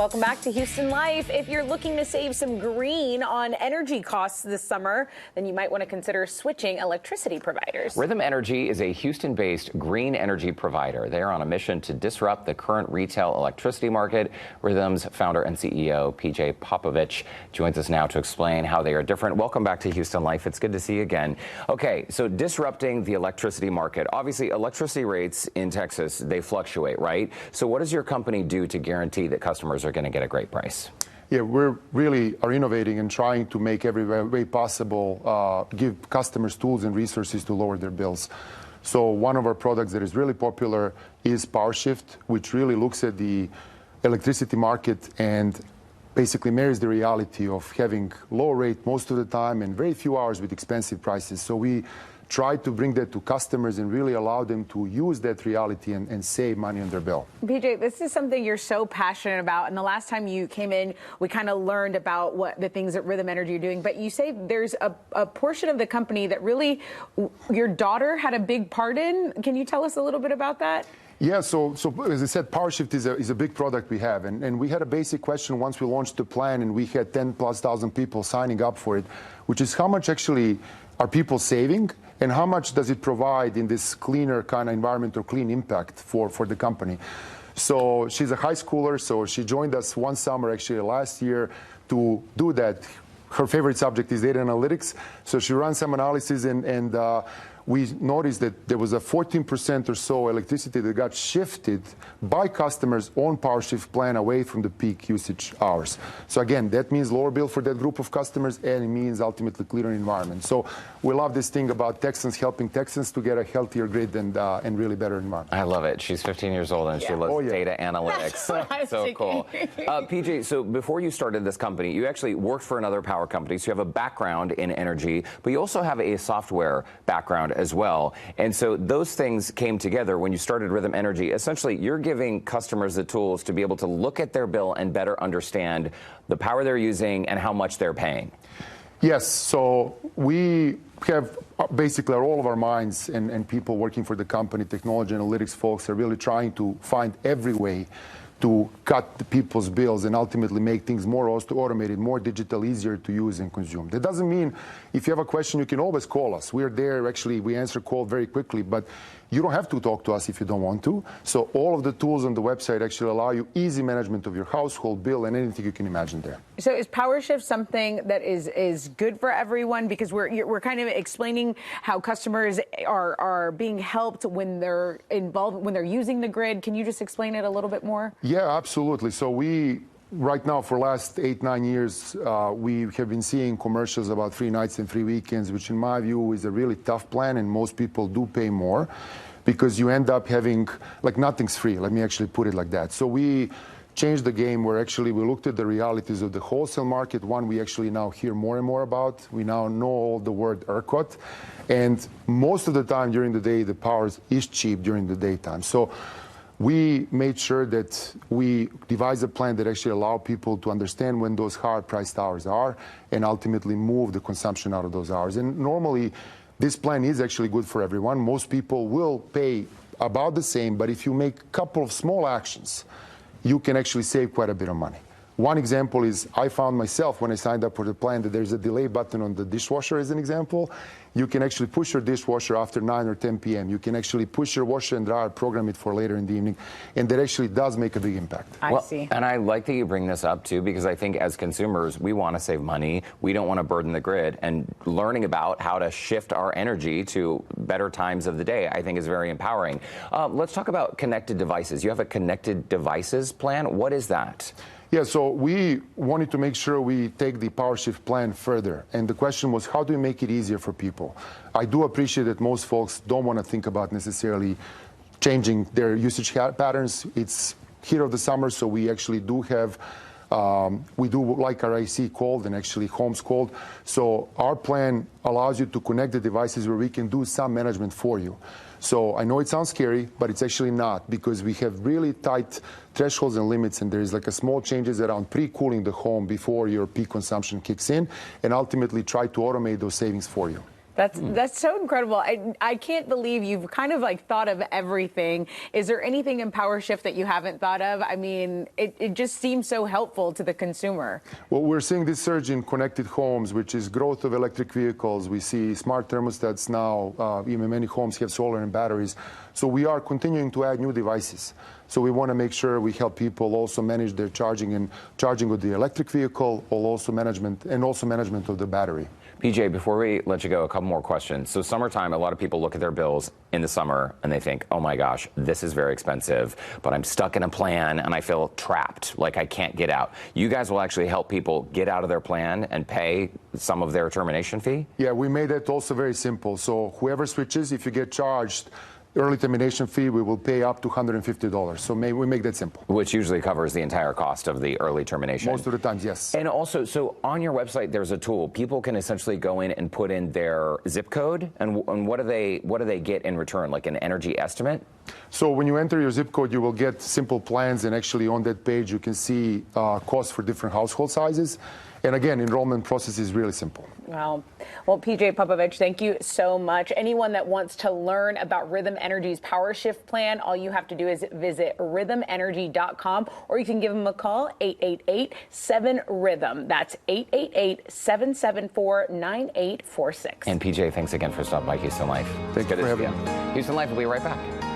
Welcome back to Houston Life. If you're looking to save some green on energy costs this summer, then you might want to consider switching electricity providers. Rhythm Energy is a Houston-based green energy provider. They are on a mission to disrupt the current retail electricity market. Rhythm's founder and CEO, Popovic, joins us now to explain how they are different. Welcome back to Houston Life. It's good to see you again. Okay, so disrupting the electricity market. Obviously, electricity rates in Texas, they fluctuate, right? So what does your company do to guarantee that customers are going to get a great price? Yeah, we're really are innovating and trying to make every way possible, give customers tools and resources to lower their bills. So one of our products that is really popular is PowerShift, which really looks at the electricity market and basically marries the reality of having low rate most of the time and very few hours with expensive prices. So we try to bring that to customers and really allow them to use that reality and save money on their bill. PJ, this is something you're so passionate about. And the last time you came in, we kind of learned about what the things that Rhythm Energy are doing. But you say there's a portion of the company that really your daughter had a big part in. Can you tell us a little bit about that? Yeah, so as I said, PowerShift is a big product we have. And we had a basic question once we launched the plan and we had 10,000+ people signing up for it, which is how much actually are people saving and how much does it provide in this cleaner kind of environment or clean impact for the company. So she's a high schooler, so she joined us one summer actually last year to do that. Her favorite subject is data analytics, so she ran some analysis and we noticed that there was a 14% or so electricity that got shifted by customers on PowerShift plan away from the peak usage hours. So again, that means lower bill for that group of customers, and it means ultimately cleaner environment. So we love this thing about Texans helping Texans to get a healthier grid and really better environment. I love it. She's 15 years old and she loves data analytics. So cool. PJ, so before you started this company, you actually worked for another power company, so you have a background in energy, but you also have a software background as well. And so those things came together when you started Rhythm Energy. Essentially, you're giving customers the tools to be able to look at their bill and better understand the power they're using and how much they're paying. Yes, so we have basically all of our minds and people working for the company, technology analytics folks, are really trying to find every way to cut the people's bills and ultimately make things more automated, more digital, easier to use and consume. That doesn't mean if you have a question, you can always call us. We're there. Actually, we answer call very quickly, but you don't have to talk to us if you don't want to. So all of the tools on the website actually allow you easy management of your household bill and anything you can imagine there. So is PowerShift something that is good for everyone? Because we're kind of explaining how customers are being helped when they're involved, when they're using the grid. Can you just explain it a little bit more? Yeah, absolutely. So right now, for the last 8-9 years, we have been seeing commercials about 3 nights and 3 weekends, which in my view is a really tough plan, and most people do pay more because you end up having, like, nothing's free. Let me actually put it like that. So we changed the game where actually we looked at the realities of the wholesale market, one we actually now hear more and more about. We now know all the word ERCOT, and most of the time during the day, the power is cheap during the daytime. So we made sure that we devised a plan that actually allow people to understand when those higher-priced hours are and ultimately move the consumption out of those hours. And normally, this plan is actually good for everyone. Most people will pay about the same, but if you make a couple of small actions, you can actually save quite a bit of money. One example is I found myself when I signed up for the plan that there's a delay button on the dishwasher as an example. You can actually push your dishwasher after 9 or 10 p.m. You can actually push your washer and dryer, program it for later in the evening, and that actually does make a big impact. I see. And I like that you bring this up, too, because I think as consumers, we want to save money. We don't want to burden the grid, and learning about how to shift our energy to better times of the day, I think, is very empowering. Let's talk about connected devices. You have a connected devices plan. What is that? Yeah, so we wanted to make sure we take the PowerShift plan further. And the question was, how do we make it easier for people? I do appreciate that most folks don't want to think about necessarily changing their usage patterns. It's heat of the summer, so we actually do have, we do like our AC cold and actually homes cold. So our plan allows you to connect the devices where we can do some management for you. So I know it sounds scary, but it's actually not, because we have really tight thresholds and limits, and there's like a small changes around pre-cooling the home before your peak consumption kicks in, and ultimately try to automate those savings for you. That's so incredible. I can't believe you've kind of like thought of everything. Is there anything in PowerShift that you haven't thought of? I mean, it just seems so helpful to the consumer. Well, we're seeing this surge in connected homes, which is growth of electric vehicles. We see smart thermostats now. Even many homes have solar and batteries. So we are continuing to add new devices. So we want to make sure we help people also manage their charging of the electric vehicle, also management of the battery. PJ, before we let you go, a couple more questions. So summertime, a lot of people look at their bills in the summer and they think, oh my gosh, this is very expensive, but I'm stuck in a plan and I feel trapped, like I can't get out. You guys will actually help people get out of their plan and pay some of their termination fee? Yeah, we made it also very simple. So whoever switches, if you get charged early termination fee, we will pay up to $150. So we make that simple. Which usually covers the entire cost of the early termination. Most of the times, yes. And also, so on your website, there's a tool. People can essentially go in and put in their zip code, and what do they get in return, like an energy estimate? So when you enter your zip code, you will get simple plans, and actually on that page you can see costs for different household sizes. And again, enrollment process is really simple. Wow. Well, PJ Popovic, thank you so much. Anyone that wants to learn about Rhythm Energy's PowerShift plan, all you have to do is visit rhythmenergy.com, or you can give them a call, 888-7-RHYTHM. That's 888-774-9846. And PJ, thanks again for stopping by Houston Life. Thank you for having me. Houston Life will be right back.